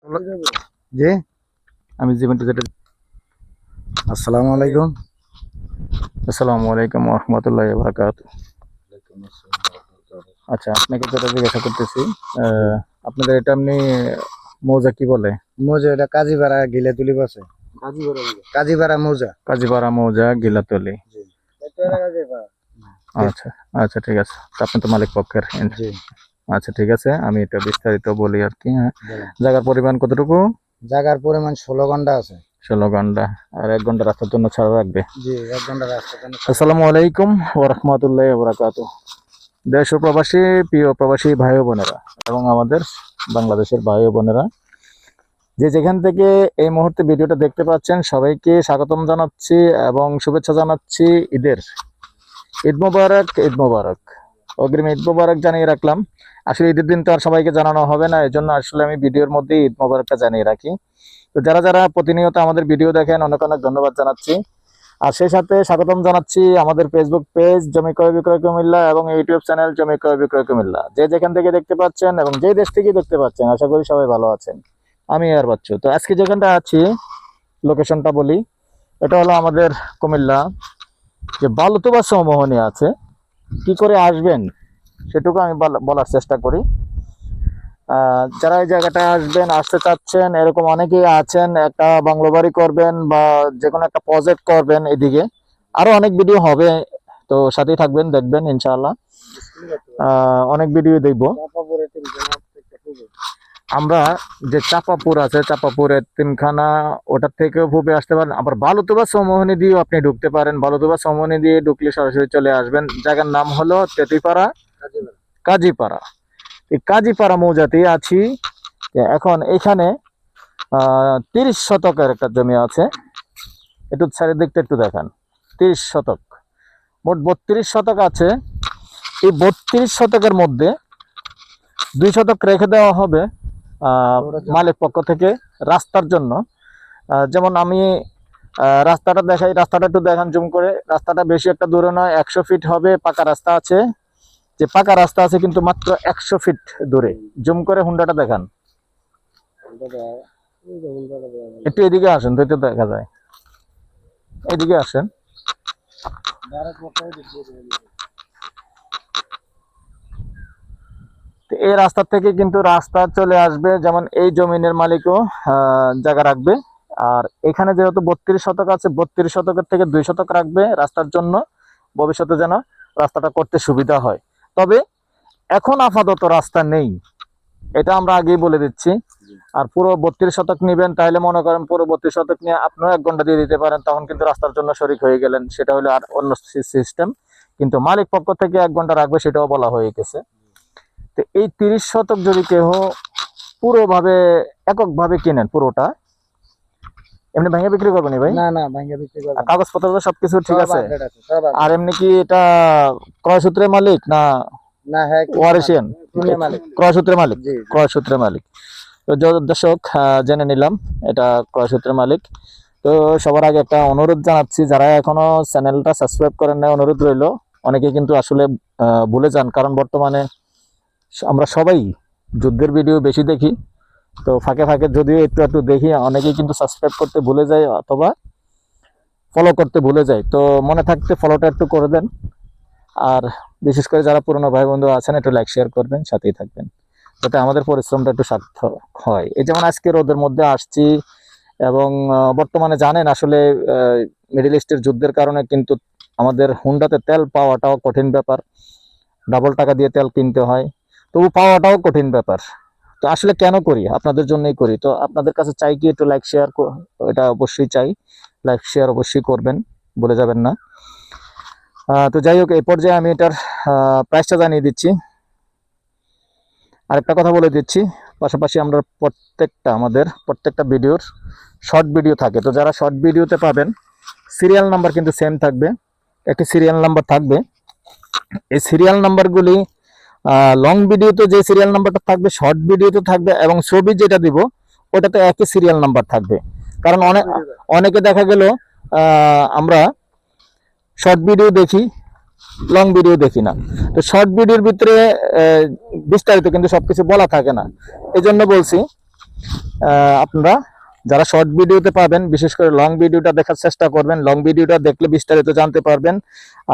জি আমি জীবনটা যেটা আসসালামু আলাইকুম। আসসালামু আলাইকুম ওয়া রাহমাতুল্লাহি ওয়া বারাকাতুহু। আচ্ছা, আপনাকে যেটা জিজ্ঞাসা করতেছি, আপনাদের এটা এমনি মৌজা কি বলে? মৌজা এটা কাজীপাড়া গিলাতুলি বসে। কাজীপাড়া মৌজা। কাজীপাড়া মৌজা গিলাতলি। আচ্ছা আচ্ছা, ঠিক আছে। তো আপনি তো মালিক পক্ষের। জি আচ্ছা, ঠিক আছে, আমি এটা বিস্তারিত বলি আর কি। হ্যাঁ, জায়গার পরিমাণ কতটুকু? জায়গার পরিমাণ 16 ঘন্টা আছে। 16 ঘন্টা। আর 1 ঘন্টা রাস্তার জন্য ছাড়া রাখবে? জি 1 ঘন্টা রাস্তার জন্য। আসসালামু আলাইকুম ওয়া রাহমাতুল্লাহি ওয়া বারাকাতুহু। দেশ ও প্রবাসী, প্রিয় প্রবাসী ভাই ও বোনেরা এবং আমাদের বাংলাদেশের ভাই ও বোনেরা, যে যেখান থেকে এই মুহূর্তে ভিডিওটা দেখতে পাচ্ছেন, সবাইকে স্বাগতম জানাচ্ছি এবং শুভেচ্ছা জানাচ্ছি ঈদের। ঈদ মোবারক, ঈদ মোবারক। অগ্রিম ঈদ মোবারক জানিয়ে রাখলাম। আসলে ঈদের দিন তো আর সবাইকে জানানো হবে না, এই জন্য আসলে আমি ভিডিওর মধ্যে ঈদ মোবারকটা জানিয়ে রাখি। তো যারা যারা প্রতিনিয়ত আমাদের ভিডিও দেখেন, অনেক অনেক ধন্যবাদ জানাচ্ছি। আর সেই সাথে স্বাগতম জানাচ্ছি আমাদের ফেসবুক পেজ জমি ক্রয় বিক্রয় কুমিল্লা এবং ইউটিউব চ্যানেল জমি ক্রয় বিক্রয় কুমিল্লা। যে যেখান থেকে দেখতে পাচ্ছেন এবং যে দেশ থেকে দেখতে পাচ্ছেন, আশা করি সবাই ভালো আছেন। আমি আর বাচ্চু। তো আজকে যেখানটা আছি, লোকেশনটা বলি। এটা হলো আমাদের কুমিল্লা যে বালুতবা চৌমোহনী আছে, কি করে আসবেন সেটুকু আমি বলার চেষ্টা করি। যারা এই জায়গাটা আসবেন, আসতে চাচ্ছেন, এরকম অনেকেই আছেন, একটা বাংলো বাড়ি করবেন বা যে কোনো একটা প্রজেক্ট করবেন, এদিকে আরো অনেক ভিডিও হবে, তো সাথেই থাকবেন, দেখবেন ইনশাআল্লাহ। অনেক ভিডিও দেখব আমরা। যে চাপাপুর আছে, চাপাপুর এতিমখানা, ওটার থেকেও ভূপে আসতে পারেন। আবার বালুতবা চৌমোহনী দিয়েও আপনি ঢুকতে পারেন। বালুতবা চৌমোহনী দিয়ে ঢুকলে সরাসরি চলে আসবেন। জায়গার নাম হলো তেতিপাড়া, কাজীপাড়া। এই কাজীপাড়া মৌজাতে আছি এখন। এখানে 30 শতকের একটা জমি আছে। একটু চারিদিকটা একটু দেখান। 30 শতক, মোট 32 শতক আছে। এই 32 শতকের মধ্যে 2 শতক রেখে দেওয়া হবে মালিক পক্ষ থেকে রাস্তার জন্য। যেমন আমি রাস্তাটা দেখাই, রাস্তাটা একটু দেখান জুম করে। রাস্তাটা বেশি একটা দূরে নয়, 100 ফিট হবে। পাকা রাস্তা আছে, যে পাকা রাস্তা আছে কিন্তু মাত্র 100 ফিট দূরে। জুম করে হুন্ডাটা দেখান। একটু এদিকে আসেন তো, একটু দেখা যায়। এদিকে আসেন। এই রাস্তা থেকে কিন্তু রাস্তা চলে আসবে, যেমন এই জমিনের মালিকও জায়গা রাখবে। আর এখানে যেহেতু 32 শতক আছে, 32 শতকের থেকে 2 শতক রাখবে রাস্তার জন্য, ভবিষ্যতে যেন রাস্তাটা করতে সুবিধা হয়। তবে এখন আপাতত রাস্তা নেই, এটা আমরা আগেই বলে দিচ্ছি। আর পুরো 32 শতক নিবেন, তাহলে মনে করেন পুরো 32 শতক নিয়ে আপনিও 1 ঘন্টা দিয়ে দিতে পারেন, তখন কিন্তু রাস্তার জন্য শরিক হয়ে গেলেন। সেটা হলো আর অন্য সিস্টেম, কিন্তু মালিক পক্ষ থেকে 1 ঘন্টা রাখবে, সেটাও বলা হয়ে গেছে। তো এই 30 শতক যদি কেউ পুরোভাবে এককভাবে কিনেন, পুরোটা এমনি ভাঙে বিক্রি করবেন ভাই? না না, ভাঙে বিক্রি করবেন। কাগজপত্র তো সবকিছু ঠিক আছে? আর এমনি কি এটা ক্রয় সূত্রের মালিক না? না, হ্যাঁ, ওয়ারিশিয়ান ক্রয় সূত্রের মালিক। ক্রয় সূত্রের মালিক। তো দর্শক, জেনে নিলাম এটা ক্রয় সূত্রের মালিক। তো সবার আগে একটা অনুরোধ জানাচ্ছি, যারা এখনো চ্যানেলটা সাবস্ক্রাইব করেন না, অনুরোধ রইল। অনেকে কিন্তু আসলে ভুলে যান, কারণ বর্তমানে আমরা সবাই যুদ্ধের ভিডিও বেশি দেখি, তো ফাঁকে ফাঁকে যদিও একটু একটু দেখি, অনেকেই কিন্তু সাবস্ক্রাইব করতে ভুলে যায় অথবা ফলো করতে ভুলে যায়। তো মনে থাকতে ফলোটা একটু করে দেন। আর বিশেষ করে যারা পুরনো ভাই বন্ধু আছেন, একটু লাইক শেয়ার করবেন, সাথেই থাকবেন, যাতে আমাদের পরিশ্রমটা একটু সার্থক হয়। এই যেমন আজকে রোদের মধ্যে আসছি, এবং বর্তমানে জানেন আসলে মিডল ইস্টের যুদ্ধের কারণে কিন্তু আমাদের হুন্ডাতে তেল পাওয়াটাও কঠিন ব্যাপার। ডাবল টাকা দিয়ে তেল কিনতে হয়, তবু পাওয়াটাও কঠিন ব্যাপার। তো আসলে কেন করি? আপনাদের জন্যই করি। তো আপনাদের কাছে চাই কি একটু লাইক শেয়ার, এটা অবশ্যই চাই। লাইক শেয়ার অবশ্যই করবেন, বলে যাবেন না। তো যাই হোক, এই পর্যায়ে আমি এটার প্রাইসটা জানিয়ে দিচ্ছি। আরেকটা কথা বলে দিচ্ছি, পাশাপাশি আমরা আমাদের প্রত্যেকটা ভিডিওর শর্ট ভিডিও থাকে। তো যারা শর্ট ভিডিওতে পাবেন, সিরিয়াল নাম্বার কিন্তু সেম থাকবে, একটি সিরিয়াল নাম্বার থাকবে। এই সিরিয়াল নাম্বারগুলি লং ভিডিওতে যে সিরিয়াল নাম্বারটা থাকবে, শর্ট ভিডিওতে থাকবে, এবং ছবি যেটা দিব ওটাতে একই সিরিয়াল নাম্বার থাকবে। কারণ অনেকে দেখা গেল আমরা শর্ট ভিডিও দেখি, লং ভিডিও দেখি না। তো শর্ট ভিডিওর ভিতরে বিস্তারিত কিন্তু সবকিছু বলা থাকে না। এই জন্য বলছি আপনারা যারা শর্ট ভিডিওতে পাবেন, বিশেষ করে লং ভিডিওটা দেখার চেষ্টা করবেন। লং ভিডিওটা দেখলে বিস্তারিত জানতে পারবেন।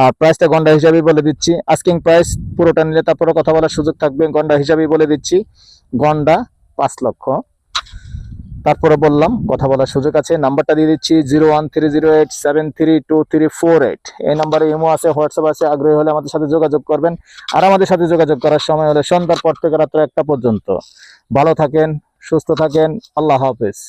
আর প্রাইসটা গন্ডা হিসাবেই বলে দিচ্ছি, আস্কিং প্রাইস পুরোটা নিলে তারপরে কথা বলার সুযোগ থাকবে। গন্ডা হিসাবেই বলে দিচ্ছি, গন্ডা 5 লক্ষ। তারপরে বললাম কথা বলার সুযোগ আছে। নাম্বারটা দিয়ে দিচ্ছি 01308732348। এই নাম্বারে ইমো আছে, হোয়াটসঅ্যাপ আছে। আগ্রহী হলে আমাদের সাথে যোগাযোগ করবেন। আর আমাদের সাথে যোগাযোগ করার সময় হলে সন্ধ্যার পর থেকে রাত্র 1টা পর্যন্ত। ভালো থাকেন, সুস্থ থাকেন, আল্লাহ হাফেজ।